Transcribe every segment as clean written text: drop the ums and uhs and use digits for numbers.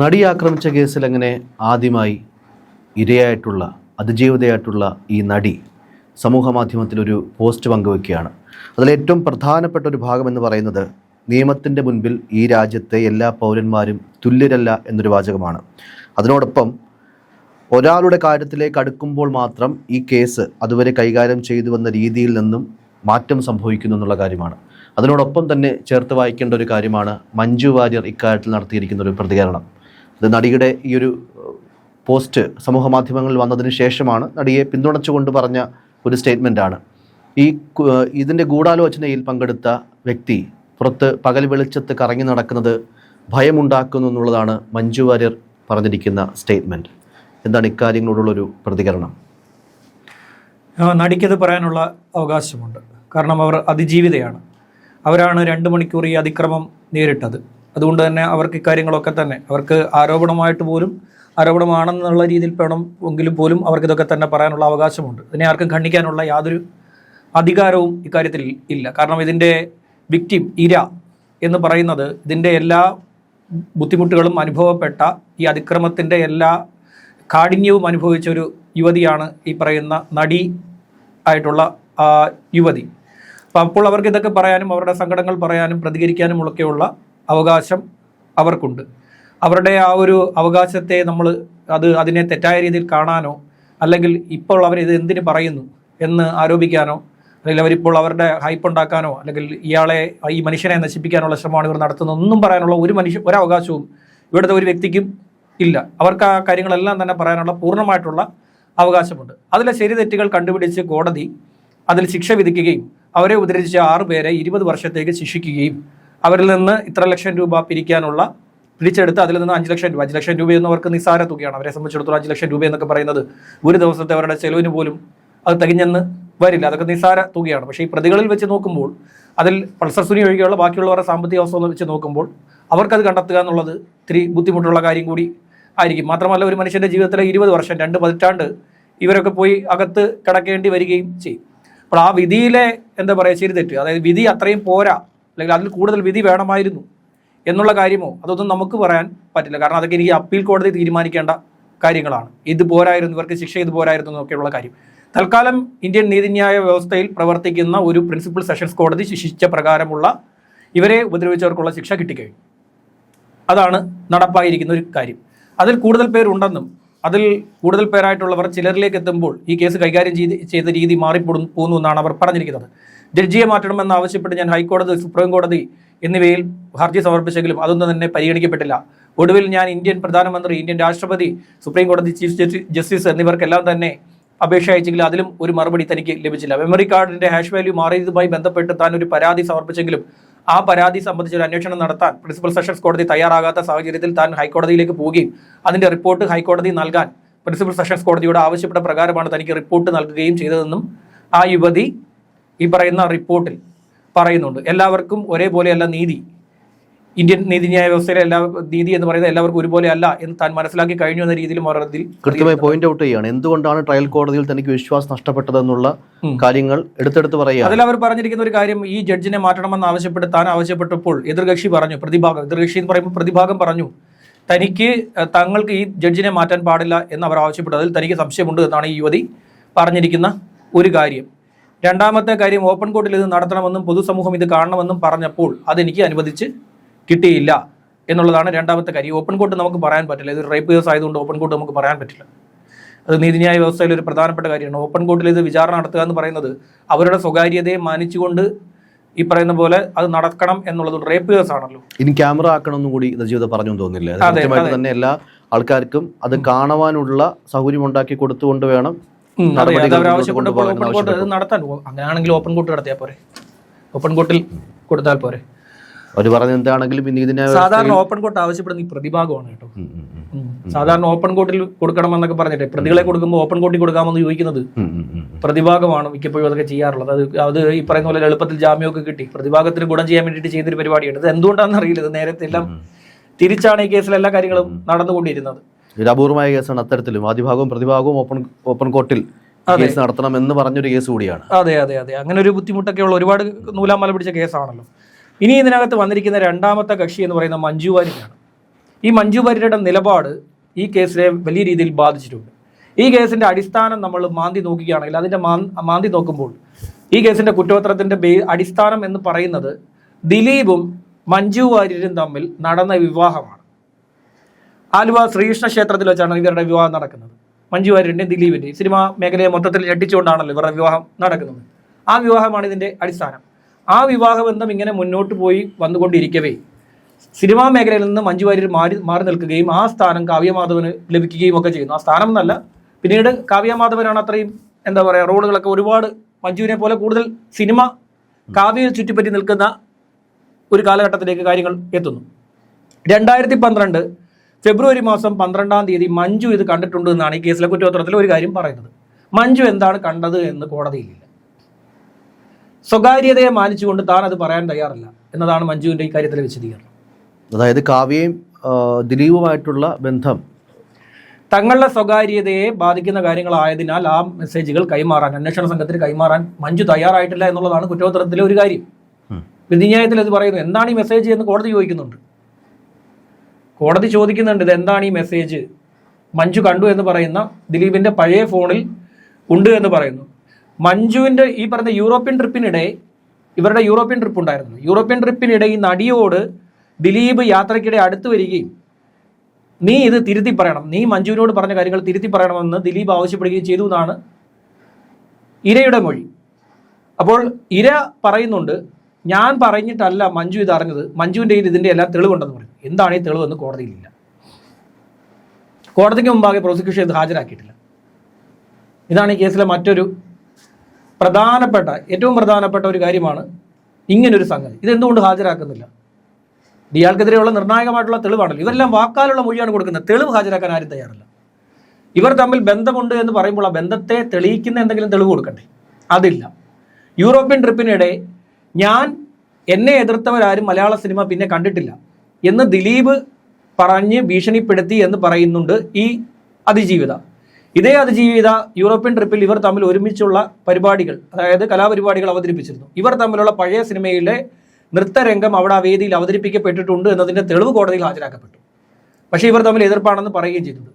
നടി ആക്രമിച്ച കേസിൽ അങ്ങനെ ആദ്യമായി ഇരയായിട്ടുള്ള അതിജീവിതയായിട്ടുള്ള ഈ നടി സമൂഹ മാധ്യമത്തിലൊരു പോസ്റ്റ് പങ്കുവയ്ക്കുകയാണ്. അതിലേറ്റവും പ്രധാനപ്പെട്ട ഒരു ഭാഗം എന്ന് പറയുന്നത് നിയമത്തിൻ്റെ മുൻപിൽ ഈ രാജ്യത്തെ എല്ലാ പൗരന്മാരും തുല്യരല്ല എന്നൊരു വാചകമാണ്. അതിനോടൊപ്പം ഒരാളുടെ കാര്യത്തിലേക്ക് അടുക്കുമ്പോൾ മാത്രം ഈ കേസ് അതുവരെ കൈകാര്യം ചെയ്തു വന്ന രീതിയിൽ നിന്നും മാറ്റം സംഭവിക്കുന്നു എന്നുള്ള കാര്യമാണ്. അതിനോടൊപ്പം തന്നെ ചേർത്ത് വായിക്കേണ്ട ഒരു കാര്യമാണ് മഞ്ജു വാര്യർ ഇക്കാര്യത്തിൽ നടത്തിയിരിക്കുന്ന ഒരു പ്രതികരണം. അത് നടിയുടെ ഈ ഒരു പോസ്റ്റ് സമൂഹ മാധ്യമങ്ങളിൽ വന്നതിന് ശേഷമാണ് നടിയെ പിന്തുണച്ചുകൊണ്ട് പറഞ്ഞ ഒരു സ്റ്റേറ്റ്മെൻറ്റാണ്. ഇതിൻ്റെ ഗൂഢാലോചനയിൽ പങ്കെടുത്ത വ്യക്തി പുറത്ത് പകൽ വെളിച്ചത്ത് കറങ്ങി നടക്കുന്നത് ഭയമുണ്ടാക്കുന്നു എന്നുള്ളതാണ് മഞ്ജു വാര്യർ പറഞ്ഞിരിക്കുന്ന സ്റ്റേറ്റ്മെൻറ്റ്. എന്താണ് ഇക്കാര്യങ്ങളോടുള്ളൊരു പ്രതികരണം? നടിക്കത് പറയാനുള്ള അവകാശമുണ്ട്. കാരണം അവർ അതിജീവിതയാണ്. അവരാണ് 2 മണിക്കൂർ ഈ അതിക്രമം നേരിട്ടത്. അതുകൊണ്ട് തന്നെ അവർക്ക് ഇക്കാര്യങ്ങളൊക്കെ തന്നെ അവർക്ക് ആരോപണമാണെന്നുള്ള രീതിയിൽ എങ്കിലും പോലും അവർക്ക് ഇതൊക്കെ തന്നെ പറയാനുള്ള അവകാശമുണ്ട്. ഇതിനെ ആർക്കും ഖണ്ഡിക്കാനുള്ള യാതൊരു അധികാരവും ഇക്കാര്യത്തിൽ ഇല്ല. കാരണം ഇതിൻ്റെ വിക്ടിം ഇര എന്ന് പറയുന്നത് ഇതിൻ്റെ എല്ലാ ബുദ്ധിമുട്ടുകളും അനുഭവപ്പെട്ട ഈ അതിക്രമത്തിൻ്റെ എല്ലാ കാഠിന്യവും അനുഭവിച്ച ഒരു യുവതിയാണ് ഈ പറയുന്ന നടി ആയിട്ടുള്ള യുവതി. അപ്പോൾ അവർക്ക് ഇതൊക്കെ പറയാനും അവരുടെ സങ്കടങ്ങൾ പറയാനും പ്രതികരിക്കാനും ഒക്കെയുള്ള അവകാശം അവർക്കുണ്ട്. അവരുടെ ആ ഒരു അവകാശത്തെ അതിനെ തെറ്റായ രീതിയിൽ കാണാനോ അല്ലെങ്കിൽ ഇപ്പോൾ അവരിത് എന്തിനു പറയുന്നു എന്ന് ആരോപിക്കാനോ അല്ലെങ്കിൽ അവരിപ്പോൾ അവരുടെ ഹൈപ്പ് ഉണ്ടാക്കാനോ അല്ലെങ്കിൽ ഈ മനുഷ്യനെ നശിപ്പിക്കാനുള്ള ശ്രമമാണ് ഇവർ നടത്തുന്നത് ഒന്നും പറയാനുള്ള ഒരവകാശവും ഇവിടുത്തെ ഒരു വ്യക്തിക്കും ഇല്ല. അവർക്ക് ആ കാര്യങ്ങളെല്ലാം തന്നെ പറയാനുള്ള പൂർണ്ണമായിട്ടുള്ള അവകാശമുണ്ട്. അതിലെ ശരി തെറ്റുകൾ കണ്ടുപിടിച്ച് കോടതി അതിൽ ശിക്ഷ വിധിക്കുകയും അവരെ ഉപദ്രവിച്ച 6 പേരെ 20 വർഷത്തേക്ക് ശിക്ഷിക്കുകയും അവരിൽ നിന്ന് ഇത്ര ലക്ഷം രൂപ പിടിച്ചെടുത്ത് അതിൽ നിന്ന് 5 ലക്ഷം രൂപ 5 ലക്ഷം രൂപ എന്നവർക്ക് നിസ്സാര തുകയാണ്. അവരെ സംബന്ധിച്ചിടത്തോളം 5 ലക്ഷം രൂപ എന്നൊക്കെ പറയുന്നത് ഒരു ദിവസത്തെ അവരുടെ ചെലവിന് പോലും അത് തികഞ്ഞെന്ന് വരില്ല. അതൊക്കെ നിസ്സാര തുകയാണ്. പക്ഷേ ഈ പ്രതികളിൽ വെച്ച് നോക്കുമ്പോൾ അതിൽ പൾസർ സുനി ഒഴികെയുള്ള ബാക്കിയുള്ളവരുടെ സാമ്പത്തിക അവസ്ഥ വെച്ച് നോക്കുമ്പോൾ അവർക്കത് കണ്ടെത്തുക എന്നുള്ളത് ഇത്തിരി ബുദ്ധിമുട്ടുള്ള കാര്യം കൂടി ആയിരിക്കും. മാത്രമല്ല ഒരു മനുഷ്യൻ്റെ ജീവിതത്തിലെ 20 വർഷം 2 പതിറ്റാണ്ട് ഇവരൊക്കെ പോയി അകത്ത് കിടക്കേണ്ടി വരികയും ചെയ്യും. അപ്പോൾ ആ വിധിയിലെ ശരി തെറ്റ്, അതായത് വിധി അത്രയും പോരാ അല്ലെങ്കിൽ അതിൽ കൂടുതൽ വിധി വേണമായിരുന്നു എന്നുള്ള കാര്യമോ അതൊന്നും നമുക്ക് പറയാൻ പറ്റില്ല. കാരണം അതൊക്കെ എനിക്ക് അപ്പീൽ കോടതി തീരുമാനിക്കേണ്ട കാര്യങ്ങളാണ്. ഇത് പോരായിരുന്നു, ഇവർക്ക് ശിക്ഷ ഇത് പോരായിരുന്നു എന്നൊക്കെയുള്ള കാര്യം. തൽക്കാലം ഇന്ത്യൻ നീതിന്യായ വ്യവസ്ഥയിൽ പ്രവർത്തിക്കുന്ന ഒരു പ്രിൻസിപ്പൽ സെഷൻസ് കോടതി ശിക്ഷിച്ച പ്രകാരമുള്ള ഇവരെ ഉപദ്രവിച്ചവർക്കുള്ള ശിക്ഷ കിട്ടിക്കഴിഞ്ഞു. അതാണ് നടപ്പായിരിക്കുന്ന ഒരു കാര്യം. അതിൽ കൂടുതൽ പേരുണ്ടെന്നും അതിൽ കൂടുതൽ പേരായിട്ടുള്ളവർ ചിലരിലേക്ക് എത്തുമ്പോൾ ഈ കേസ് കൈകാര്യം ചെയ്ത രീതി മാറിപ്പോകുന്നു എന്നാണ് അവർ പറഞ്ഞിരിക്കുന്നത്. ജഡ്ജിയെ മാറ്റണമെന്ന് ആവശ്യപ്പെട്ട് ഞാൻ ഹൈക്കോടതി, സുപ്രീം കോടതി എന്നിവയിൽ ഹർജി സമർപ്പിച്ചെങ്കിലും അതൊന്നും തന്നെ പരിഗണിക്കപ്പെട്ടില്ല. ഒടുവിൽ ഞാൻ ഇന്ത്യൻ പ്രധാനമന്ത്രി, ഇന്ത്യൻ രാഷ്ട്രപതി, സുപ്രീം കോടതി ചീഫ് ജസ്റ്റിസ് എന്നിവർക്കെല്ലാം തന്നെ അപേക്ഷ അയച്ചെങ്കിലും അതിലും ഒരു മറുപടി തനിക്ക് ലഭിച്ചില്ല. മെമ്മറി കാർഡിന്റെ ഹാഷ് വാല്യൂ മാറിയതുമായി ബന്ധപ്പെട്ട് താൻ ഒരു പരാതി സമർപ്പിച്ചെങ്കിലും ആ പരാതി സംബന്ധിച്ച് ഒരു അന്വേഷണം നടത്താൻ പ്രിൻസിപ്പൽ സെഷൻസ് കോടതി തയ്യാറാകാത്ത സാഹചര്യത്തിൽ താൻ ഹൈക്കോടതിയിലേക്ക് പോവുകയും അതിന്റെ റിപ്പോർട്ട് ഹൈക്കോടതി നൽകാൻ പ്രിൻസിപ്പൽ സെഷൻസ് കോടതിയോട് ആവശ്യപ്പെട്ട പ്രകാരമാണ് തനിക്ക് റിപ്പോർട്ട് നൽകുകയും ചെയ്തതെന്നും ആ യുവതി ഈ പറയുന്ന റിപ്പോർട്ടിൽ പറയുന്നുണ്ട്. എല്ലാവർക്കും ഒരേപോലെയല്ല നീതി. ഇന്ത്യൻ നീതിന്യായ വ്യവസ്ഥയിലെ നീതി എന്ന് പറയുന്നത് എല്ലാവർക്കും ഒരുപോലെ അല്ല എന്ന് താൻ മനസ്സിലാക്കി കഴിഞ്ഞു എന്ന രീതിയിലും കൃത്യമായി പോയിന്റ് ഔട്ട് ചെയ്യുകയാണ്. എന്തുകൊണ്ടാണ് ട്രയൽ കോടതിയിൽ തനിക്ക് വിശ്വാസം നഷ്ടപ്പെട്ടതെന്നുള്ള കാര്യങ്ങൾ എടുത്തെടുത്ത് പറയുക. അതിൽ അവർ പറഞ്ഞിരിക്കുന്ന ഒരു കാര്യം, ഈ ജഡ്ജിനെ മാറ്റണമെന്ന് ആവശ്യപ്പെട്ട് താൻ ആവശ്യപ്പെട്ടപ്പോൾ എതിർകക്ഷി പറഞ്ഞു, എതിർകക്ഷി എന്ന് പറയുമ്പോൾ പ്രതിഭാഗം പറഞ്ഞു തങ്ങൾക്ക് ഈ ജഡ്ജിനെ മാറ്റാൻ പാടില്ല എന്ന് അവർ ആവശ്യപ്പെട്ടു. അതിൽ തനിക്ക് സംശയമുണ്ട് എന്നാണ് ഈ യുവതി പറഞ്ഞിരിക്കുന്ന ഒരു കാര്യം. രണ്ടാമത്തെ കാര്യം, ഓപ്പൺ കോർട്ടിൽ ഇത് നടത്തണമെന്നും പൊതുസമൂഹം ഇത് കാണണമെന്നും പറഞ്ഞപ്പോൾ അതെനിക്ക് അനുവദിച്ച് കിട്ടിയില്ല എന്നുള്ളതാണ് രണ്ടാമത്തെ കാര്യം. ഓപ്പൺ കോർട്ട് നമുക്ക് പറയാൻ പറ്റില്ല. ഇത് റേപ്പ് കേസ് ആയതുകൊണ്ട് ഓപ്പൺ കോർട്ട് നമുക്ക് പറയാൻ പറ്റില്ല. അത് നീതിന്യായ വ്യവസ്ഥയിൽ ഒരു പ്രധാനപ്പെട്ട കാര്യമാണ്. ഓപ്പൺ കോർട്ടിൽ ഇത് വിചാരണ നടത്തുക എന്ന് പറയുന്നത് അവരുടെ സ്വകാര്യതയെ മാനിച്ചുകൊണ്ട് ഈ പറയുന്ന പോലെ അത് നടക്കണം എന്നുള്ളത് റേപ്പ് കേസ് ആണല്ലോ. ഇനി ക്യാമറ ആക്കണമെന്നും കൂടി ജീവിതം പറഞ്ഞു തോന്നില്ല. തന്നെ എല്ലാ ആൾക്കാർക്കും അത് കാണുവാനുള്ള സൗകര്യം ഉണ്ടാക്കി കൊടുത്തുകൊണ്ട് വേണം അവരാവശ്യപ്പെട്ടപ്പോൾ ഓപ്പൺ കോർട്ട് അത് നടത്താൻ. അങ്ങനെയാണെങ്കിൽ ഓപ്പൺ കോർട്ട് നടത്തിയാൽ പോരെ, ഓപ്പൺ കോർട്ടിൽ കൊടുത്താൽ പോരെ. അവർ പറഞ്ഞത് എന്താണെങ്കിലും സാധാരണ ഓപ്പൺ കോർട്ട് ആവശ്യപ്പെടുന്ന ഈ പ്രതിഭാഗമാണ് കേട്ടോ. സാധാരണ ഓപ്പൺ കോർട്ടിൽ കൊടുക്കണമെന്നൊക്കെ പറഞ്ഞിട്ട് പ്രതികളെ കൊടുക്കുമ്പോൾ ഓപ്പൺ കോർട്ടിൽ കൊടുക്കാമെന്ന് ചോദിക്കുന്നത് പ്രതിഭാഗമാണ് മിക്കപ്പോഴും അതൊക്കെ ചെയ്യാറുള്ളത്. അത് ഈ പറയുന്ന പോലെ എളുപ്പത്തിൽ ജാമ്യമൊക്കെ കിട്ടി പ്രതിഭാഗത്തിന് ഗുണം ചെയ്യാൻ വേണ്ടിയിട്ട് ചെയ്തൊരു പരിപാടിയാണ്. ഇത് എന്തുകൊണ്ടാണെന്ന് അറിയില്ല. ഇത് നേരത്തെ എല്ലാം തിരിച്ചാണ് ഈ കേസിൽ എല്ലാ കാര്യങ്ങളും നടന്നുകൊണ്ടിരുന്നത്. ഒരു അപൂർവമായ കേസാണ്. അത്തരത്തിലും ആദ്യഭാഗവും പ്രതിഭാഗവും ഓപ്പൺ കോർട്ടിൽ കേസ് നടത്തണം എന്ന് പറഞ്ഞൊരു കേസ് കൂടിയാണ്. അതെ അതെ അതെ അങ്ങനെ ഒരു ബുദ്ധിമുട്ടൊക്കെ ഉള്ള ഒരുപാട് നൂലാമല പിടിച്ച കേസാണല്ലോ. ഇനി ഇതിനകത്ത് വന്നിരിക്കുന്ന രണ്ടാമത്തെ കക്ഷി എന്ന് പറയുന്ന മഞ്ജു വാര്യരാണ്. ഈ മഞ്ജു വാര്യരുടെ നിലപാട് ഈ കേസിനെ വലിയ രീതിയിൽ ബാധിച്ചിട്ടുണ്ട്. ഈ കേസിൻ്റെ അടിസ്ഥാനം നമ്മൾ മാന്തി നോക്കുകയാണെങ്കിൽ അതിൻ്റെ മാന്തി നോക്കുമ്പോൾ ഈ കേസിൻ്റെ കുറ്റപത്രത്തിൻ്റെ അടിസ്ഥാനം എന്ന് പറയുന്നത് ദിലീപും മഞ്ജു വാര്യരും തമ്മിൽ നടന്ന വിവാഹമാണ്. ആലുവ ശ്രീകൃഷ്ണ ക്ഷേത്രത്തിൽ വെച്ചാണ് ഇവരുടെ വിവാഹം നടക്കുന്നത്. മഞ്ജു വാര്യരുടെയും ദിലീപിൻ്റെയും സിനിമാ മേഖലയെ മൊത്തത്തിൽ ഞെട്ടിച്ചുകൊണ്ടാണല്ലോ ഇവരുടെ വിവാഹം നടക്കുന്നത്. ആ വിവാഹമാണ് ഇതിൻ്റെ അടിസ്ഥാനം. ആ വിവാഹ ബന്ധം ഇങ്ങനെ മുന്നോട്ട് പോയി വന്നുകൊണ്ടിരിക്കവേ സിനിമാ മേഖലയിൽ നിന്ന് മഞ്ജു വാര്യർ മാറി നിൽക്കുകയും ആ സ്ഥാനം കാവ്യമാധവന് ലഭിക്കുകയും ഒക്കെ ചെയ്യുന്നു. ആ സ്ഥാനം എന്നല്ല, പിന്നീട് കാവ്യമാധവനാണ് അത്രയും എന്താ പറയുക റോളുകളൊക്കെ ഒരുപാട് മഞ്ജുവിനെ പോലെ കൂടുതൽ സിനിമ കാവ്യയെ ചുറ്റിപ്പറ്റി നിൽക്കുന്ന ഒരു കാലഘട്ടത്തിലേക്ക് കാര്യങ്ങൾ എത്തുന്നു. 2012 ഫെബ്രുവരി മാസം 12 മഞ്ജു ഇത് കണ്ടിട്ടുണ്ട് എന്നാണ് ഈ കേസിലെ കുറ്റപത്രത്തിൽ ഒരു കാര്യം പറയുന്നത്. മഞ്ജു എന്താണ് കണ്ടത് എന്ന് കോടതിയിലില്ല. സ്വകാര്യതയെ മാനിച്ചുകൊണ്ട് താൻ അത് പറയാൻ തയ്യാറല്ല എന്നതാണ് മഞ്ജുവിൻ്റെ ഈ കാര്യത്തിലെ വിശദീകരണം. അതായത് കാവ്യയും ദിലീപുമായിട്ടുള്ള ബന്ധം തങ്ങളുടെ സ്വകാര്യതയെ ബാധിക്കുന്ന കാര്യങ്ങളായതിനാൽ ആ മെസ്സേജുകൾ കൈമാറാൻ അന്വേഷണ സംഘത്തിന് കൈമാറാൻ മഞ്ജു തയ്യാറായിട്ടില്ല എന്നുള്ളതാണ് കുറ്റപത്രത്തിലെ ഒരു കാര്യം. വിധിന്യായത്തിൽ അത് പറയുന്നു. എന്താണ് ഈ മെസ്സേജ് എന്ന് കോടതി ചോദിക്കുന്നുണ്ട്. കോടതി ചോദിക്കുന്നുണ്ട് ഇത് എന്താണ് ഈ മെസ്സേജ് മഞ്ജു കണ്ടു എന്ന് പറയുന്ന ദിലീപിൻ്റെ പഴയ ഫോണിൽ ഉണ്ട് എന്ന് പറയുന്നു. മഞ്ജുവിൻ്റെ ഈ പറഞ്ഞ യൂറോപ്യൻ ട്രിപ്പിനിടെ ഇവരുടെ യൂറോപ്യൻ ട്രിപ്പ് ഉണ്ടായിരുന്നു. യൂറോപ്യൻ ട്രിപ്പിനിടെ ഈ നടിയോട് ദിലീപ് യാത്രയ്ക്കിടെ അടുത്ത് വരികയും നീ ഇത് തിരുത്തി പറയണം, നീ മഞ്ജുവിനോട് പറഞ്ഞ കാര്യങ്ങൾ തിരുത്തി പറയണമെന്ന് ദിലീപ് ആവശ്യപ്പെടുകയും ചെയ്തു എന്നാണ് ഇരയുടെ മൊഴി. അപ്പോൾ ഇര പറയുന്നുണ്ട് ഞാൻ പറഞ്ഞിട്ടല്ല മഞ്ജു ഇത് അറിഞ്ഞത്, മഞ്ജുവിൻ്റെ കയ്യിൽ ഇതിൻ്റെ എല്ലാം തെളിവുണ്ടെന്ന് പറയും. എന്താണ് ഈ തെളിവെന്ന് കോടതിയിലില്ല. കോടതിക്ക് മുമ്പാകെ പ്രോസിക്യൂഷൻ ഇത് ഹാജരാക്കിയിട്ടില്ല. ഇതാണ് ഈ കേസിലെ മറ്റൊരു ഏറ്റവും പ്രധാനപ്പെട്ട ഒരു കാര്യമാണ് ഇങ്ങനൊരു സംഗതി. ഇതെന്തുകൊണ്ട് ഹാജരാക്കുന്നില്ല? ഇയാൾക്കെതിരെയുള്ള നിർണായകമായിട്ടുള്ള തെളിവാണല്ലോ. ഇവരെല്ലാം വാക്കാലുള്ള മൊഴിയാണ് കൊടുക്കുന്നത്. തെളിവ് ഹാജരാക്കാൻ ആരും തയ്യാറല്ല. ഇവർ തമ്മിൽ ബന്ധമുണ്ട് എന്ന് പറയുമ്പോൾ ആ ബന്ധത്തെ തെളിയിക്കുന്ന എന്തെങ്കിലും തെളിവ് കൊടുക്കണ്ടേ? അതില്ല. യൂറോപ്യൻ ട്രിപ്പിനിടെ എന്നെ എതിർത്തവരാരും മലയാള സിനിമ പിന്നെ കണ്ടിട്ടില്ല എന്ന് ദിലീപ് പറഞ്ഞ് ഭീഷണിപ്പെടുത്തി എന്ന് പറയുന്നുണ്ട് ഈ അതിജീവിത. ഇതേ അതിജീവിത യൂറോപ്യൻ ട്രിപ്പിൽ ഇവർ തമ്മിൽ ഒരുമിച്ചുള്ള പരിപാടികൾ, അതായത് കലാപരിപാടികൾ അവതരിപ്പിച്ചിരുന്നു. ഇവർ തമ്മിലുള്ള പഴയ സിനിമയിലെ നൃത്തരംഗം അവിടെ ആ വേദിയിൽ അവതരിപ്പിക്കപ്പെട്ടിട്ടുണ്ട് എന്നതിൻ്റെ തെളിവ് കോടതിയിൽ ഹാജരാക്കപ്പെട്ടു. പക്ഷേ ഇവർ തമ്മിൽ എതിർപ്പാണെന്ന് പറയുകയും ചെയ്തത്.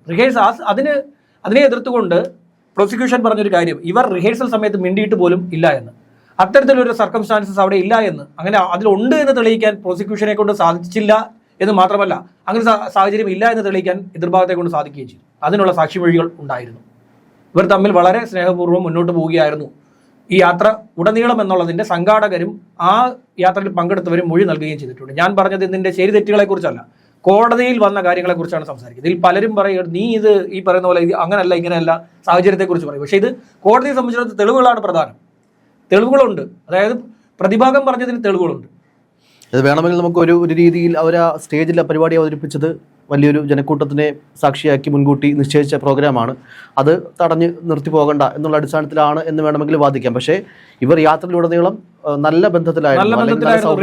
അതിനെ എതിർത്തുകൊണ്ട് പ്രോസിക്യൂഷൻ പറഞ്ഞൊരു കാര്യം, ഇവർ റിഹേഴ്സൽ സമയത്ത് മിണ്ടിയിട്ട് പോലും ഇല്ല എന്ന്. അത്തരത്തിലൊരു സർക്കംസ്റ്റാൻസസ് അവിടെ ഇല്ല എന്ന്, അങ്ങനെ അതിലുണ്ട് എന്ന് തെളിയിക്കാൻ പ്രോസിക്യൂഷനെ കൊണ്ട് സാധിച്ചില്ല എന്ന് മാത്രമല്ല, അങ്ങനെ സാഹചര്യം ഇല്ല എന്ന് തെളിയിക്കാൻ എതിർഭാഗത്തെ കൊണ്ട് സാധിക്കുകയും ചെയ്തു. അതിനുള്ള സാക്ഷിമൊഴികൾ ഉണ്ടായിരുന്നു. ഇവർ തമ്മിൽ വളരെ സ്നേഹപൂർവ്വം മുന്നോട്ട് പോവുകയായിരുന്നു. ഈ യാത്ര ഉടനീളം എന്നുള്ളതിൻ്റെ സംഘാടകരും ആ യാത്രയിൽ പങ്കെടുത്തവരും മൊഴി നൽകുകയും ചെയ്തിട്ടുണ്ട്. ഞാൻ പറഞ്ഞത് ഇതിൻ്റെ ശരി തെറ്റുകളെക്കുറിച്ചല്ല, കോടതിയിൽ വന്ന കാര്യങ്ങളെക്കുറിച്ചാണ് സംസാരിക്കുന്നത്. ഇതിൽ പലരും പറയുക നീ ഇത് ഈ പറയുന്ന പോലെ അങ്ങനെയല്ല ഇങ്ങനെയല്ല സാഹചര്യത്തെക്കുറിച്ച് പറയും. പക്ഷേ ഇത് കോടതിയെ സംബന്ധിച്ചിടത്തോളം തെളിവുകളാണ് പ്രധാനം. തെളിവുകളുണ്ട്, അതായത് പ്രതിഭാഗം പറഞ്ഞതിന് തെളിവുകളുണ്ട്. ഇത് വേണമെങ്കിൽ നമുക്ക് ഒരു രീതിയിൽ അവർ ആ സ്റ്റേജിൽ ആ പരിപാടി അവതരിപ്പിച്ചത് വലിയൊരു ജനക്കൂട്ടത്തിനെ സാക്ഷിയാക്കി മുൻകൂട്ടി നിശ്ചയിച്ച പ്രോഗ്രാമാണ്, അത് തടഞ്ഞ് നിർത്തി പോകണ്ട എന്നുള്ള അടിസ്ഥാനത്തിലാണ് എന്ന് വേണമെങ്കിൽ വാദിക്കാം. പക്ഷേ ഇവർ യാത്രയിലുടനീളം നല്ല ബന്ധത്തിലായിരുന്നു.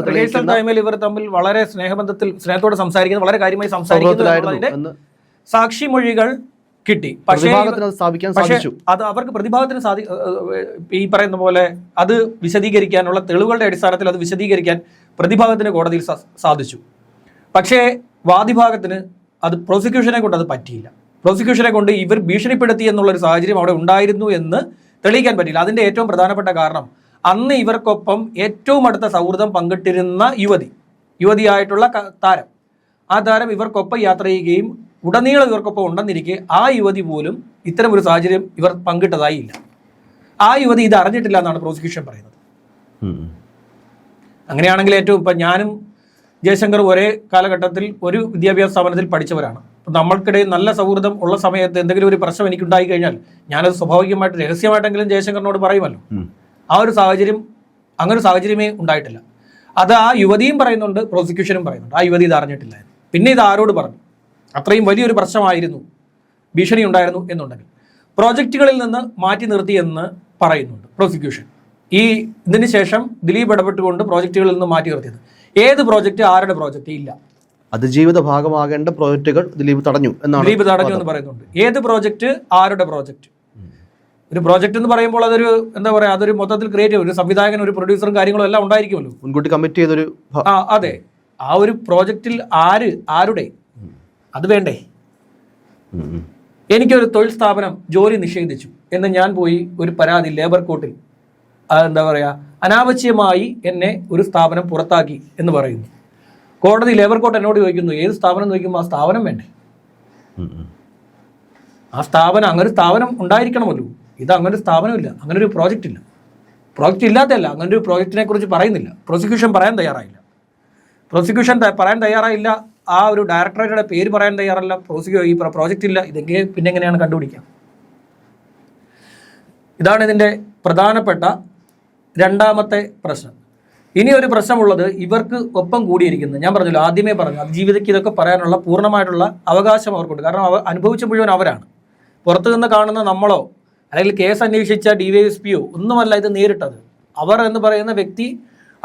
റിഹേഴ്സൽ ടൈമിൽ ഇവർ തമ്മിൽ വളരെ സ്നേഹത്തോടെ സംസാരിക്കുന്നു, വളരെ കാര്യമായി സംസാരിക്കുന്നു. സാക്ഷിമൊഴികൾ കിട്ടി. പക്ഷേ അത് അവർക്ക് പ്രതിഭാഗത്തിന് ഈ പറയുന്ന പോലെ അത് വിശദീകരിക്കാനുള്ള തെളിവുകളുടെ അടിസ്ഥാനത്തിൽ അത് വിശദീകരിക്കാൻ പ്രതിഭാഗത്തിന് കോടതിയിൽ സാധിച്ചു. പക്ഷേ വാദിഭാഗത്തിന് അത് പ്രോസിക്യൂഷനെ കൊണ്ട് അത് പറ്റിയില്ല. പ്രോസിക്യൂഷനെ കൊണ്ട് ഇവർ ഭീഷണിപ്പെടുത്തി എന്നുള്ളൊരു സാഹചര്യം അവിടെ ഉണ്ടായിരുന്നു എന്ന് തെളിയിക്കാൻ പറ്റിയില്ല. അതിൻ്റെ ഏറ്റവും പ്രധാനപ്പെട്ട കാരണം അന്ന് ഇവർക്കൊപ്പം ഏറ്റവും അടുത്ത സൗഹൃദം പങ്കിട്ടിരുന്ന യുവതിയായിട്ടുള്ള താരം, ആ താരം ഇവർക്കൊപ്പം യാത്ര ചെയ്യുകയും ഉടനീളം ഇവർക്കൊപ്പം ഉണ്ടെന്നിരിക്കെ ആ യുവതി പോലും ഇത്തരം ഒരു സാഹചര്യം ഇവർ പങ്കിട്ടതായി ഇല്ല. ആ യുവതി ഇത് അറിഞ്ഞിട്ടില്ല എന്നാണ് പ്രോസിക്യൂഷൻ പറയുന്നത്. അങ്ങനെയാണെങ്കിൽ ഇപ്പം ഞാനും ജയശങ്കർ ഒരേ കാലഘട്ടത്തിൽ ഒരു വിദ്യാഭ്യാസ സ്ഥാപനത്തിൽ പഠിച്ചവരാണ്. അപ്പം നമ്മൾക്കിടയിൽ നല്ല സൗഹൃദം ഉള്ള സമയത്ത് എന്തെങ്കിലും ഒരു പ്രശ്നം എനിക്കുണ്ടായി കഴിഞ്ഞാൽ ഞാനത് സ്വാഭാവികമായിട്ട് രഹസ്യമായിട്ടെങ്കിലും ജയശങ്കറിനോട് പറയുമല്ലോ. ആ ഒരു സാഹചര്യം, അങ്ങനെ ഒരു സാഹചര്യമേ ഉണ്ടായിട്ടില്ല. അത് ആ യുവതിയും പറയുന്നുണ്ട്, പ്രോസിക്യൂഷനും പറയുന്നുണ്ട്. ആ യുവതി ഇത് അറിഞ്ഞിട്ടില്ലായിരുന്നു. പിന്നെ ഇത് ആരോട് പറഞ്ഞു? അത്രയും വലിയൊരു പ്രശ്നമായിരുന്നു, ഭീഷണി ഉണ്ടായിരുന്നു എന്നുണ്ടെങ്കിൽ പ്രോജക്റ്റുകളിൽ നിന്ന് മാറ്റി നിർത്തിയെന്ന് പറയുന്നുണ്ട് പ്രോസിക്യൂഷൻ. ഇതിന് ശേഷം ദിലീപ് ഇടപെട്ടുകൊണ്ട് പ്രോജക്റ്റുകളിൽ നിന്ന് മാറ്റി നിർത്തിയത്. ഏത് പ്രോജക്റ്റ്, ആരുടെ പ്രോജക്റ്റ് ഇല്ല. അതിജീവിത ഭാഗമാകേണ്ട പ്രോജക്റ്റുകൾ ദിലീപ് തടഞ്ഞു എന്ന് പറയുന്നുണ്ട്. ഏത് പ്രോജക്റ്റ്, ആരുടെ പ്രോജക്റ്റ്? ഒരു പ്രോജക്റ്റ് എന്ന് പറയുമ്പോൾ അതൊരു എന്താ പറയുക, അതൊരു മൊത്തത്തിൽ ക്രിയേറ്റ് ചെയ്യും. ഒരു സംവിധായകൻ, ഒരു പ്രൊഡ്യൂസറും കാര്യങ്ങളും എല്ലാം ഉണ്ടായിരിക്കുമല്ലോ, മുൻകൂട്ടി കമ്മിറ്റ് ചെയ്തൊരു. അതെ, ആ ഒരു പ്രോജക്റ്റിൽ ആരുടെ അത് വേണ്ടേ? എനിക്കൊരു തൊഴിൽ സ്ഥാപനം ജോലി നിഷേധിച്ചു എന്ന് ഞാൻ പോയി ഒരു പരാതി ലേബർ കോർട്ടിൽ എന്താ പറയുക, അനാവശ്യമായി എന്നെ ഒരു സ്ഥാപനം പുറത്താക്കി എന്ന് പറയുന്നു. കോടതി ലേബർ കോർട്ട് എന്നോട് ചോദിക്കുന്നു ഏത് സ്ഥാപനം ചോദിക്കുമ്പോൾ ആ സ്ഥാപനം വേണ്ടേ? ആ സ്ഥാപനം, അങ്ങനെ ഒരു സ്ഥാപനം ഉണ്ടായിരിക്കണമല്ലോ. ഇത് അങ്ങനെ ഒരു സ്ഥാപനമില്ല, അങ്ങനെ ഒരു പ്രോജക്റ്റ് ഇല്ല. പ്രോജക്റ്റ് ഇല്ലാത്തല്ല, അങ്ങനെ ഒരു പ്രോജക്റ്റിനെ കുറിച്ച് പറയുന്നില്ല. പ്രോസിക്യൂഷൻ പറയാൻ തയ്യാറായില്ല. പറയാൻ തയ്യാറായില്ല. ആ ഒരു ഡയറക്ടറേറ്റുടെ പേര് പറയാൻ തയ്യാറല്ല. ഈ പ്രോജക്റ്റ് ഇല്ല. ഇതൊക്കെ പിന്നെ എങ്ങനെയാണ് കണ്ടുപിടിക്കാം? ഇതാണ് ഇതിൻ്റെ പ്രധാനപ്പെട്ട രണ്ടാമത്തെ പ്രശ്നം. ഇനി ഒരു പ്രശ്നമുള്ളത് ഇവർക്ക് ഒപ്പം കൂടിയിരിക്കുന്നത്, ഞാൻ പറഞ്ഞല്ലോ, ആദ്യമേ പറഞ്ഞു, അതിജീവിതയ്ക്ക് ഇതൊക്കെ പറയാനുള്ള പൂർണ്ണമായിട്ടുള്ള അവകാശം അവർക്കുണ്ട്. കാരണം അനുഭവിച്ച മുഴുവൻ അവരാണ്. പുറത്തു നിന്ന് കാണുന്ന നമ്മളോ അല്ലെങ്കിൽ കേസ് അന്വേഷിച്ച DYSPയോ ഒന്നുമല്ല ഇത് നേരിട്ടത്. അവർ എന്ന് പറയുന്ന വ്യക്തി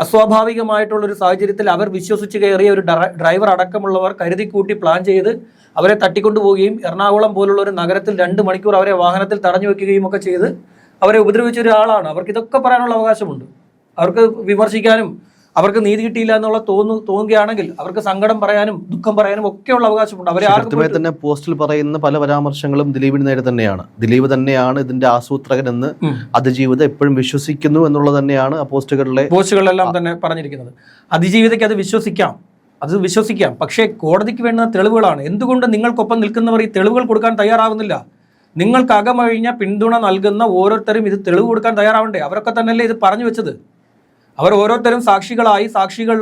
അസ്വാഭാവികമായിട്ടുള്ളൊരു സാഹചര്യത്തിൽ അവർ വിശ്വസിച്ച് കയറിയ ഒരു ഡ്രൈവർ അടക്കമുള്ളവർ കരുതിക്കൂട്ടി പ്ലാൻ ചെയ്ത് അവരെ തട്ടിക്കൊണ്ടുപോവുകയും എറണാകുളം പോലുള്ള ഒരു നഗരത്തിൽ 2 മണിക്കൂർ അവരെ വാഹനത്തിൽ തടഞ്ഞു വെക്കുകയും ഒക്കെ ചെയ്ത് അവരെ ഉപദ്രവിച്ച ഒരാളാണ്. അവർക്ക് ഇതൊക്കെ പറയാനുള്ള അവകാശമുണ്ട്. അവർക്ക് വിമർശിക്കാനും അവർക്ക് നീതി കിട്ടിയില്ല എന്നുള്ള തോന്നുകയാണെങ്കിൽ അവർക്ക് സങ്കടം പറയാനും ദുഃഖം പറയാനും ഒക്കെയുള്ള അവകാശമുണ്ട്. അവരെ തന്നെ പോസ്റ്റിൽ പറയുന്ന പല പരാമർശങ്ങളും ദിലീപിന് നേരെ തന്നെയാണ്. ദിലീപ് തന്നെയാണ് ഇതിന്റെ ആസൂത്രകൻ എന്ന് അതിജീവിത എപ്പോഴും വിശ്വസിക്കുന്നു എന്നുള്ളത് തന്നെയാണ് ആ പോസ്റ്റുകളിലെല്ലാം തന്നെ പറഞ്ഞിരിക്കുന്നത്. അതിജീവിതയ്ക്ക് അത് വിശ്വസിക്കാം. പക്ഷേ കോടതിക്ക് വേണ്ടുന്ന തെളിവുകളാണ്. എന്തുകൊണ്ട് നിങ്ങൾക്കൊപ്പം നിൽക്കുന്നവർ ഈ തെളിവുകൾ കൊടുക്കാൻ തയ്യാറാവുന്നില്ല? നിങ്ങൾക്ക് അകമഴിഞ്ഞ പിന്തുണ നൽകുന്ന ഓരോരുത്തരും ഇത് തെളിവ് കൊടുക്കാൻ തയ്യാറാവണ്ടേ? അവരൊക്കെ തന്നെയല്ലേ ഇത് പറഞ്ഞു വെച്ചത്. അവർ ഓരോരുത്തരും സാക്ഷികൾ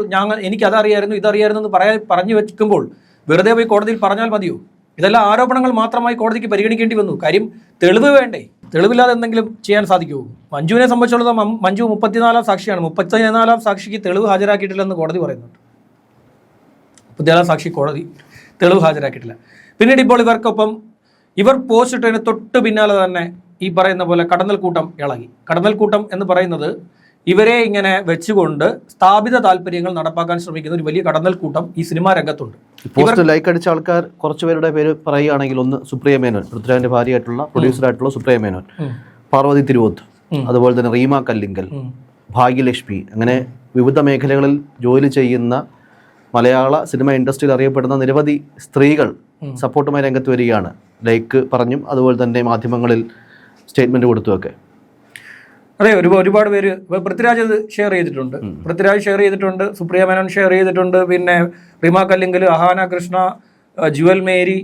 എനിക്കതറിയായിരുന്നു ഇതറിയായിരുന്നു എന്ന് പറഞ്ഞു വെക്കുമ്പോൾ വെറുതെ പോയി കോടതിയിൽ പറഞ്ഞാൽ മതിയോ? ഇതെല്ലാം ആരോപണങ്ങൾ മാത്രമായി കോടതിക്ക് പരിഗണിക്കേണ്ടി വന്നു. കാര്യം തെളിവ് വേണ്ടേ? തെളിവില്ലാതെ എന്തെങ്കിലും ചെയ്യാൻ സാധിക്കുമോ? മഞ്ജുവിനെ സംബന്ധിച്ചിടത്തോളം മഞ്ജു 34-ാം സാക്ഷിയാണ്. 34-ാം സാക്ഷിക്ക് തെളിവ് ഹാജരാക്കിയിട്ടില്ലെന്ന് കോടതി പറയുന്നുണ്ട്. 34-ാം സാക്ഷി കോടതി തെളിവ് ഹാജരാക്കിയിട്ടില്ല. പിന്നീട് ഇപ്പോൾ ഇവർ പോസ്റ്റ് ഇട്ടതിന് തൊട്ട് പിന്നാലെ തന്നെ ഈ പറയുന്ന പോലെ കടന്നൽക്കൂട്ടം ഇളകി. കടന്നൽക്കൂട്ടം എന്ന് പറയുന്നത് ഇവരെ ഇങ്ങനെ വെച്ചുകൊണ്ട് സ്ഥാപിത താല്പര്യങ്ങൾ നടപ്പാക്കാൻ ശ്രമിക്കുന്ന ഒരു വലിയ കടന്നൽക്കൂട്ടം ഈ സിനിമാ രംഗത്തുണ്ട്. പോസ്റ്റ് ലൈക്ക് അടിച്ച ആൾക്കാർ കുറച്ചുപേരുടെ പേര് പറയുകയാണെങ്കിൽ, ഒന്ന് സുപ്രിയ മേനോൻ, പൃഥ്വിരാജിന്റെ ഭാര്യയായിട്ടുള്ള പ്രൊഡ്യൂസറായിട്ടുള്ള സുപ്രിയ മേനോൻ, പാർവതി തിരുവോത്ത്, അതുപോലെ തന്നെ റീമ കല്ലിങ്കൽ, ഭാഗ്യലക്ഷ്മി, അങ്ങനെ വിവിധ മേഖലകളിൽ ജോലി ചെയ്യുന്ന മലയാള സിനിമ ഇൻഡസ്ട്രിയിൽ അറിയപ്പെടുന്ന നിരവധി സ്ത്രീകൾ സപ്പോർട്ടുമായി രംഗത്ത് വരികയാണ്. ലൈക്ക് പറഞ്ഞും അതുപോലെ തന്നെ മാധ്യമങ്ങളിൽ സ്റ്റേറ്റ്മെന്റ് കൊടുത്തുമൊക്കെ. അതെ, ഒരുപാട് പേര് പൃഥ്വിരാജ് ഷെയർ ചെയ്തിട്ടുണ്ട്. സുപ്രിയ മേനോൻ ഷെയർ ചെയ്തിട്ടുണ്ട്. പിന്നെ റിമ കല്ലിങ്കൽ, അഹാന കൃഷ്ണ, ജുവൽ മേരി,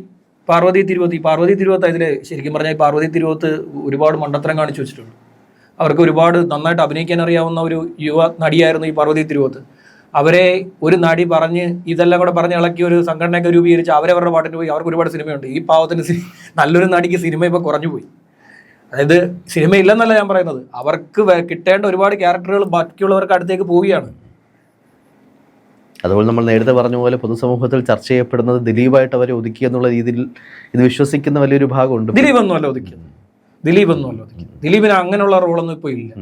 പാർവതി തിരുവോത്ത്. ഇതിൽ ശരിക്കും പറഞ്ഞാൽ പാർവതി തിരുവോത്ത് ഒരുപാട് മണ്ടത്തരം കാണിച്ചു വെച്ചിട്ടുണ്ട്. അവർക്ക് ഒരുപാട് നന്നായിട്ട് അഭിനയിക്കാൻ അറിയാവുന്ന ഒരു യുവ നടിയായിരുന്നു ഈ പാർവതി തിരുവോത്ത്. അവരെ ഒരു നടി ഇതെല്ലാം കൂടെ പറഞ്ഞ് ഇളക്കി ഒരു സംഘടനയൊക്കെ രൂപീകരിച്ച് അവരവരുടെ പാട്ടിന് പോയി. അവർക്ക് ഒരുപാട് സിനിമയുണ്ട്. ഈ പാവത്തിന് നല്ലൊരു നടിക്ക് സിനിമ ഇപ്പോൾ കുറഞ്ഞു പോയി. അതായത് സിനിമ ഇല്ലെന്നല്ല ഞാൻ പറയുന്നത്, അവർക്ക് കിട്ടേണ്ട ഒരുപാട് ക്യാരക്ടറുകൾ ബാക്കിയുള്ളവർക്ക് അടുത്തേക്ക് പോവുകയാണ്. അതുപോലെ നമ്മൾ നേരത്തെ പറഞ്ഞ പോലെ പൊതുസമൂഹത്തിൽ ചർച്ച ചെയ്യപ്പെടുന്നത് ദിലീപായിട്ട് അവരെ ഒതുക്കി എന്നുള്ള രീതിയിൽ ഇത് വിശ്വസിക്കുന്ന വലിയൊരു ഭാഗമുണ്ട്. ദിലീപൊന്നുമല്ല ഒതുക്കിയത്. ദിലീപിന് അങ്ങനെയുള്ള റോളൊന്നും ഇപ്പോൾ ഇല്ല.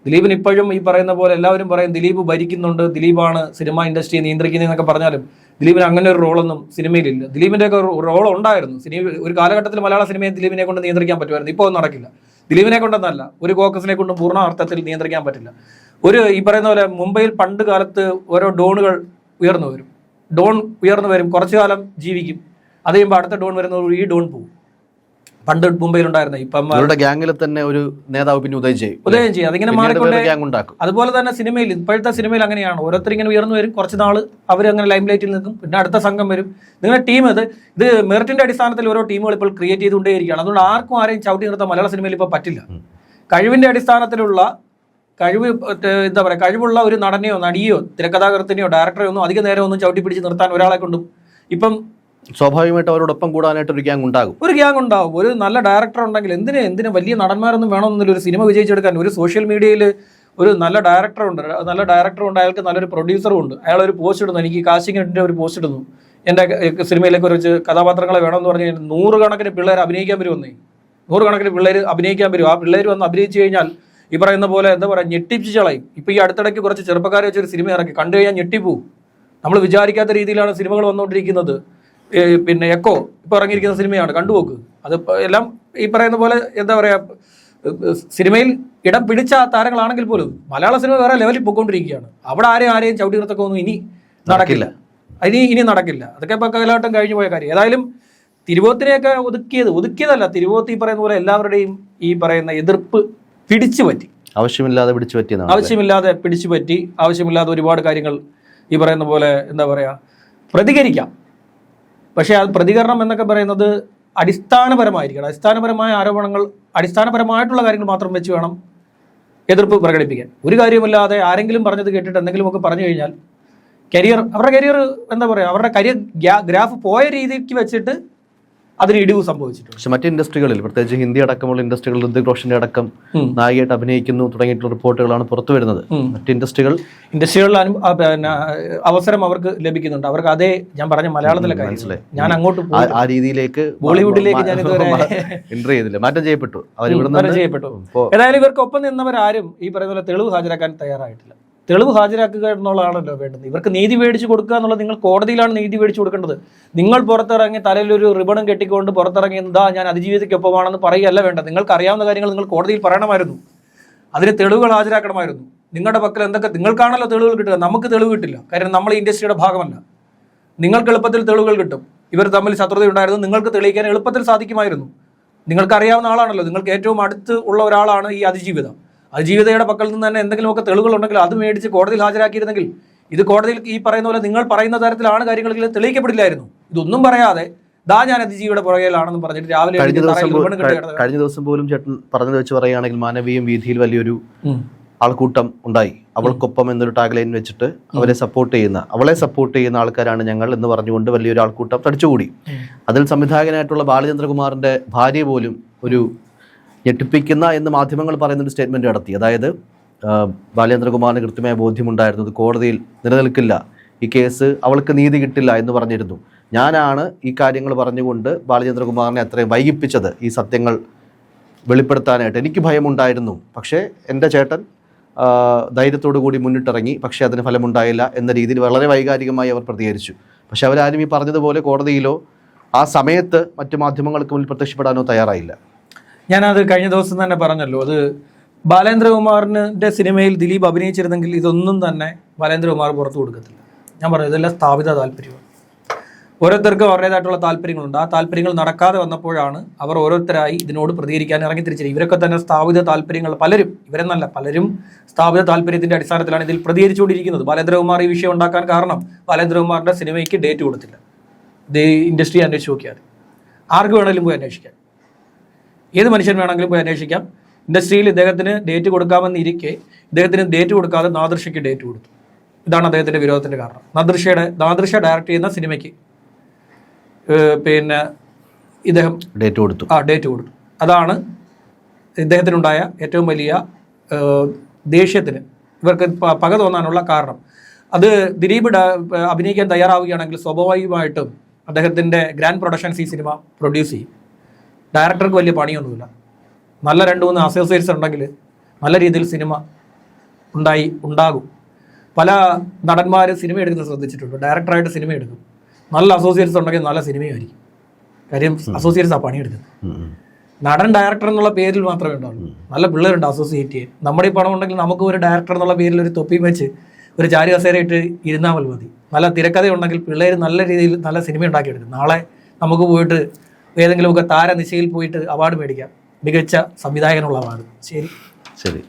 ദിലീപിന് ഇപ്പോഴും ഈ പറയുന്ന പോലെ എല്ലാവരും പറയും ദിലീപ് ഭരിക്കുന്നുണ്ട്, ദിലീപാണ് സിനിമ ഇൻഡസ്ട്രി നിയന്ത്രിക്കുന്നതെന്നൊക്കെ പറഞ്ഞാലും ദിലീപിന് അങ്ങനെ ഒരു റോളൊന്നും സിനിമയിലില്ല. ദിലീപിൻ്റെ ഒക്കെ റോൾ ഉണ്ടായിരുന്നു. ഒരു കാലഘട്ടത്തിൽ മലയാള സിനിമയെ ദിലീപിനെ കൊണ്ട് നിയന്ത്രിക്കാൻ പറ്റുമായിരുന്നു. ഇപ്പോൾ ഒന്നും നടക്കില്ല. ദിലീപിനെ കൊണ്ടൊന്നല്ല, ഒരു കോക്കസിനെ കൊണ്ടും പൂർണ്ണ അർത്ഥത്തിൽ നിയന്ത്രിക്കാൻ പറ്റില്ല. ഈ പറയുന്ന പോലെ മുംബൈയിൽ പണ്ട് കാലത്ത് ഓരോ ഡോണുകൾ ഉയർന്നു വരും, കുറച്ചു കാലം ജീവിക്കും. അത് കഴിയുമ്പോൾ അടുത്ത ഡോൺ വരുന്നവർ ഈ ഡോൺ പോകും. പണ്ട് മുംബൈയിലുണ്ടായിരുന്ന ഇപ്പം ഗ്യാങ്ങിൽ തന്നെ ഒരു നേതാവ് പിന്നെ ഉദയം ചെയ്യും. അതിങ്ങനെ മാറിക്കൊണ്ടേ. അതുപോലെ തന്നെ സിനിമയിൽ, ഇപ്പോഴത്തെ സിനിമയിൽ അങ്ങനെയാണ്. ഓരോരുത്തർ ഇങ്ങനെ ഉയർന്നു വരും, കുറച്ച് നാൾ അവർ അങ്ങനെ ലൈം ലൈറ്റിൽ നിൽക്കും, പിന്നെ അടുത്ത സംഘം വരും. നിങ്ങളുടെ ടീം ഇത് മെറിറ്റിന്റെ അടിസ്ഥാനത്തിൽ ഓരോ ടീമുകൾ ഇപ്പോൾ ക്രിയേറ്റ് ചെയ്തുകൊണ്ടേയിരിക്കുകയാണ്. അതുകൊണ്ട് ആരെയും ചവിട്ടി നിർത്താൻ മലയാള സിനിമയിൽ ഇപ്പോൾ പറ്റില്ല. കഴിവിന്റെ അടിസ്ഥാനത്തിലുള്ള കഴിവുള്ള ഒരു നടനെയോ നടിയോ തിരക്കഥാകൃത്തിനെയോ ഡയറക്ടറെയോ ഒന്നും അധിക നേരം ഒന്നും ചവിട്ടി പിടിച്ച് നിർത്താൻ ഒരാളെ കൊണ്ടും ഇപ്പം സ്വാഭാവികമായിട്ട് അവരോടൊപ്പം കൂടാനായിട്ട് ഒരു ഗ്യാങ് ഉണ്ടാകും. ഒരു നല്ല ഡയറക്ടർ ഉണ്ടെങ്കിൽ എന്തിന് വലിയ നടന്മാരൊന്നും വേണമെന്നില്ല ഒരു സിനിമ വിജയിച്ചെടുക്കാൻ. ഒരു സോഷ്യൽ മീഡിയയിൽ ഒരു നല്ല ഡയറക്ടർ ഉണ്ട്, അയാൾക്ക് നല്ലൊരു പ്രൊഡ്യൂസറും ഉണ്ട്. അയാൾ ഒരു പോസ്റ്റ് ഇടുന്നു, എനിക്ക് കാസ്റ്റിംഗിൻ്റെ ഒരു പോസ്റ്റ് ഇടുന്നു, എൻ്റെ സിനിമയിലേക്ക് കുറച്ച് കഥാപാത്രങ്ങളെ വേണമെന്ന് പറഞ്ഞു കഴിഞ്ഞാൽ 100 കണക്കിന് പിള്ളേർ അഭിനയിക്കാൻ വരുമെന്നേ. 100 കണക്കിന് പിള്ളേർ അഭിനയിക്കാൻ വരും. ആ പിള്ളേർ വന്ന് അഭിനയിച്ചു കഴിഞ്ഞാൽ ഈ പറയുന്ന പോലെ ഞെട്ടിപ്പിച്ച് കളയും. ഇപ്പോൾ ഈ അടുത്തിടയ്ക്ക് കുറച്ച് ചെറുപ്പക്കാരെ വെച്ചൊരു സിനിമ ഇറക്കി, കണ്ടു കഴിഞ്ഞാൽ ഞെട്ടിപ്പോവും. നമ്മൾ വിചാരിക്കാത്ത രീതിയിലാണ് സിനിമകൾ വന്നുകൊണ്ടിരിക്കുന്നത്. പിന്നെ എക്കോ ഇപ്പോൾ ഇറങ്ങിയിരിക്കുന്ന സിനിമയാണ്, കണ്ടുപോക്ക്. അത് എല്ലാം ഈ പറയുന്ന പോലെ സിനിമയിൽ ഇടം പിടിച്ച താരങ്ങളാണെങ്കിൽ പോലും മലയാള സിനിമ വേറെ ലെവലിൽ പോയിക്കൊണ്ടിരിക്കുകയാണ്. അവിടെ ആരെയും ചവിട്ടി നിർത്തക്കൊന്നും ഇനി നടക്കില്ല. ഇനി നടക്കില്ല. അതൊക്കെ ഇപ്പോൾ കാലഘട്ടം കഴിഞ്ഞു പോയ കാര്യം. ഏതായാലും തിരുവോത്തിനെയൊക്കെ ഒതുക്കിയതല്ല, തിരുവോത്ത് ഈ പറയുന്ന പോലെ എല്ലാവരുടെയും ഈ പറയുന്ന എതിർപ്പ് പിടിച്ചു പറ്റി, ആവശ്യമില്ലാതെ പിടിച്ചു പറ്റിയതാണ്. ആവശ്യമില്ലാതെ പിടിച്ചു പറ്റി, ആവശ്യമില്ലാതെ ഒരുപാട് കാര്യങ്ങൾ ഈ പറയുന്ന പോലെ എന്താ പറയുക പ്രതികരിക്കാം. പക്ഷേ അത് പ്രതികരണം എന്നൊക്കെ പറയുന്നത് അടിസ്ഥാനപരമായിരിക്കണം. അടിസ്ഥാനപരമായ ആരോപണങ്ങൾ, അടിസ്ഥാനപരമായിട്ടുള്ള കാര്യങ്ങൾ മാത്രം വെച്ച് വേണം എതിർപ്പ് പ്രകടിപ്പിക്കാൻ. ഒരു കാര്യമില്ലാതെ ആരെങ്കിലും പറഞ്ഞത് കേട്ടിട്ട് എന്തെങ്കിലുമൊക്കെ പറഞ്ഞു കഴിഞ്ഞാൽ അവരുടെ കരിയർ എന്താ പറയുക, അവരുടെ കരിയർ ഗ്രാഫ് പോയ രീതിക്ക് വെച്ചിട്ട് അതിന് ഇടിവ് സംഭവിച്ചിട്ടുണ്ട്. പക്ഷെ മറ്റ് ഇൻഡസ്ട്രികളിൽ, പ്രത്യേകിച്ച് ഹിന്ദി അടക്കമുള്ള ഇൻഡസ്ട്രികളിൽ ഋതിക് റോഷന്റെ അടക്കം നായികയായിട്ട് അഭിനയിക്കുന്നു തുടങ്ങിയിട്ടുള്ള റിപ്പോർട്ടുകളാണ് പുറത്തു വരുന്നത്. മറ്റ് ഇൻഡസ്ട്രികളിൽ പിന്നെ അവസരം അവർക്ക് ലഭിക്കുന്നുണ്ട്. അവർക്ക് അതേ ഞാൻ പറഞ്ഞ മലയാളത്തിലെ കാര്യം ഞാൻ അങ്ങോട്ട് ആ രീതിയിലേക്ക് ബോളിവുഡിലേക്ക് ഞാൻ ഇതുവരെ എൻട്രി ചെയ്തില്ല, മാറ്റം ചെയ്യപ്പെട്ടു. ഏതായാലും ഇവർക്കൊപ്പം നിന്നവരാരും ഈ പറയുന്ന പോലെ തെളിവ് ഹാജരാക്കാൻ തയ്യാറായിട്ടില്ല. തെളിവ് ഹാജരാക്കുക എന്നുള്ളതാണല്ലോ വേണ്ടത്. ഇവർക്ക് നീതി മേടിച്ചു കൊടുക്കുക എന്നുള്ളത്, നിങ്ങൾ കോടതിയിലാണ് നീതി മേടിച്ചു കൊടുക്കേണ്ടത്. നിങ്ങൾ പുറത്തിറങ്ങി തലയിലൊരു റിബണും കെട്ടിക്കൊണ്ട് പുറത്തിറങ്ങി എന്താ ഞാൻ അതിജീവിതയ്ക്കൊപ്പമാണെന്ന് പറയുകയല്ല വേണ്ടത്. നിങ്ങൾക്ക് അറിയാവുന്ന കാര്യങ്ങൾ നിങ്ങൾ കോടതിയിൽ പറയണമായിരുന്നു. അതിന് തെളിവുകൾ ഹാജരാക്കണമായിരുന്നു. നിങ്ങളുടെ പക്കൽ എന്തൊക്കെ, നിങ്ങൾക്കാണല്ലോ തെളിവുകൾ കിട്ടുക, നമുക്ക് തെളിവ് കിട്ടില്ല. കാരണം നമ്മൾ ഈ ഇൻഡസ്ട്രിയുടെ ഭാഗമല്ല. നിങ്ങൾക്ക് എളുപ്പത്തിൽ തെളിവുകൾ കിട്ടും. ഇവർ തമ്മിൽ ശത്രുതയുണ്ടായിരുന്നു, നിങ്ങൾക്ക് തെളിയിക്കാൻ എളുപ്പത്തിൽ സാധിക്കുമായിരുന്നു. നിങ്ങൾക്ക് അറിയാവുന്ന ആളാണല്ലോ, നിങ്ങൾക്ക് ഏറ്റവും അടുത്ത് ഉള്ള ഒരാളാണ് ഈ അതിജീവിതയുടെ പക്കൽ നിന്ന് തന്നെ എന്തെങ്കിലുമൊക്കെ തെളിവുകൾ ഉണ്ടെങ്കിൽ അത് മേടിച്ച് കോടതിയിൽ ഹാജരാക്കിയിരുന്നെങ്കിൽ ഇത് കോടതിയിൽ ഈ പറയുന്ന പോലെ നിങ്ങൾ പറയുന്ന തരത്തിലാണ് കാര്യങ്ങളിൽ തെളിയിക്കപ്പെടില്ലായിരുന്നു. ഇതൊന്നും പറയാതെ ഞാൻ അതിജീവിയുടെ പുറകിലാണെന്ന് പറഞ്ഞിട്ട് രാവിലെ കഴിഞ്ഞ ദിവസം പോലും ചേട്ടൻ പറഞ്ഞത് വെച്ച് പറയുകയാണെങ്കിൽ മാനവീയം വീതിയിൽ വലിയൊരു ആൾക്കൂട്ടം ഉണ്ടായി. അവൾക്കൊപ്പം എന്നൊരു ടാഗ്ലൈൻ വെച്ചിട്ട് അവളെ സപ്പോർട്ട് ചെയ്യുന്ന ആൾക്കാരാണ് ഞങ്ങൾ എന്ന് പറഞ്ഞുകൊണ്ട് വലിയൊരു ആൾക്കൂട്ടം തടിച്ചുകൂടി. അതിൽ സംവിധായകനായിട്ടുള്ള ബാലചന്ദ്രകുമാറിന്റെ ഭാര്യ പോലും ഒരു ഞെട്ടിപ്പിക്കുന്ന എന്ന് മാധ്യമങ്ങൾ പറയുന്നൊരു സ്റ്റേറ്റ്മെന്റ് നടത്തി. അതായത് ബാലചന്ദ്രകുമാറിന് കൃത്യമായ ബോധ്യമുണ്ടായിരുന്നത് കോടതിയിൽ നിലനിൽക്കില്ല, ഈ കേസ് അവൾക്ക് നീതി കിട്ടില്ല എന്ന് പറഞ്ഞിരുന്നു. ഞാനാണ് ഈ കാര്യങ്ങൾ പറഞ്ഞുകൊണ്ട് ബാലചന്ദ്രകുമാറിനെ അത്രയും വൈകിപ്പിച്ചത്, ഈ സത്യങ്ങൾ വെളിപ്പെടുത്താനായിട്ട് എനിക്ക് ഭയമുണ്ടായിരുന്നു. പക്ഷേ എൻ്റെ ചേട്ടൻ ധൈര്യത്തോടു കൂടി മുന്നിട്ടിറങ്ങി, പക്ഷേ അതിന് ഫലമുണ്ടായില്ല എന്ന രീതിയിൽ വളരെ വൈകാരികമായി അവർ പ്രതികരിച്ചു. പക്ഷെ അവരാരും ഈ പറഞ്ഞതുപോലെ കോടതിയിലോ ആ സമയത്ത് മറ്റു മാധ്യമങ്ങൾക്ക് മുന്നിൽ പ്രത്യക്ഷപ്പെടാനോ തയ്യാറായില്ല. ഞാനത് കഴിഞ്ഞ ദിവസം തന്നെ പറഞ്ഞല്ലോ, അത് ബാലേന്ദ്രകുമാറിൻ്റെ സിനിമയിൽ ദിലീപ് അഭിനയിച്ചിരുന്നെങ്കിൽ ഇതൊന്നും തന്നെ ബാലേന്ദ്രകുമാർ പുറത്തു കൊടുക്കത്തില്ല. ഞാൻ പറഞ്ഞു, ഇതെല്ലാം സ്ഥാപിത താല്പര്യമാണ്. ഓരോരുത്തർക്കും അവരുടേതായിട്ടുള്ള താല്പര്യങ്ങളുണ്ട്. ആ താല്പര്യങ്ങൾ നടക്കാതെ വന്നപ്പോഴാണ് അവർ ഓരോരുത്തരായി ഇതിനോട് പ്രതികരിക്കാൻ ഇറങ്ങി തിരിച്ചത്. ഇവരൊക്കെ തന്നെ സ്ഥാപിത താല്പര്യങ്ങൾ, പലരും സ്ഥാപിത താല്പര്യത്തിന്റെ അടിസ്ഥാനത്തിലാണ് ഇതിൽ പ്രതികരിച്ചുകൊണ്ടിരിക്കുന്നത്. ബാലേന്ദ്രകുമാർ ഈ വിഷയം ഉണ്ടാക്കാൻ കാരണം ബാലേന്ദ്രകുമാറിന്റെ സിനിമയ്ക്ക് ഡേറ്റ് കൊടുത്തില്ല. ഇത് ഇൻഡസ്ട്രി അന്വേഷിച്ച് നോക്കിയാൽ ആർക്ക് വേണമെങ്കിലും പോയി അന്വേഷിക്കാം, ഏത് മനുഷ്യൻ വേണമെങ്കിലും പോയി അന്വേഷിക്കാം. ഇൻഡസ്ട്രിയിൽ ഇദ്ദേഹത്തിന് ഡേറ്റ് കൊടുക്കാമെന്നിരിക്കെ ഇദ്ദേഹത്തിന് ഡേറ്റ് കൊടുക്കാതെ നാദൃഷയ്ക്ക് ഡേറ്റ് കൊടുത്തു. ഇതാണ് അദ്ദേഹത്തിന്റെ വിരോധത്തിന്റെ കാരണം. നാദൃഷ ഡയറക്റ്റ് ചെയ്യുന്ന സിനിമയ്ക്ക് പിന്നെ ഇദ്ദേഹം ഡേറ്റ് കൊടുത്തു. അതാണ് ഇദ്ദേഹത്തിനുണ്ടായ ഏറ്റവും വലിയ ദേഷ്യത്തിന്, ഇവർക്ക് പക തോന്നാനുള്ള കാരണം. അത് ദിലീപ് അഭിനയിക്കാൻ തയ്യാറാവുകയാണെങ്കിൽ സ്വാഭാവികമായിട്ടും അദ്ദേഹത്തിൻ്റെ ഗ്രാൻഡ് പ്രൊഡക്ഷൻസ് ഈ സിനിമ പ്രൊഡ്യൂസ് ചെയ്യും. ഡയറക്ടർക്ക് വലിയ പണിയൊന്നുമില്ല. നല്ല 2-3 അസോസിയേറ്റ്സ് ഉണ്ടെങ്കിൽ നല്ല രീതിയിൽ സിനിമ ഉണ്ടാകും. പല നടന്മാർ സിനിമ എടുക്കുന്നത് ശ്രദ്ധിച്ചിട്ടുണ്ട്. ഡയറക്ടറായിട്ട് സിനിമ എടുക്കും, നല്ല അസോസിയേറ്റ്സ് ഉണ്ടെങ്കിൽ നല്ല സിനിമയായിരിക്കും. കാര്യം അസോസിയേറ്റ്സ് ആ പണിയെടുക്കുന്നത്. നടൻ ഡയറക്ടർ എന്നുള്ള പേരിൽ മാത്രമേ ഉണ്ടാവുള്ളൂ. നല്ല പിള്ളേരുണ്ട് അസോസിയേറ്റ് ചെയ്യാൻ. നമ്മുടെ ഈ പണം ഉണ്ടെങ്കിൽ നമുക്ക് ഒരു ഡയറക്ടർ എന്നുള്ള പേരിൽ ഒരു തൊപ്പിയും വെച്ച് ഒരു ചാരി കസേരയിട്ട് ഇരുന്നാൽ മതി. നല്ല തിരക്കഥയുണ്ടെങ്കിൽ പിള്ളേർ നല്ല രീതിയിൽ നല്ല സിനിമ ഉണ്ടാക്കിയെടുക്കും. നാളെ നമുക്ക് പോയിട്ട് ഏതെങ്കിലുമൊക്കെ താരനിശയിൽ പോയിട്ട് അവാർഡ് മേടിക്കാം, മികച്ച സംവിധായകനുള്ള അവാർഡ്. ശരി.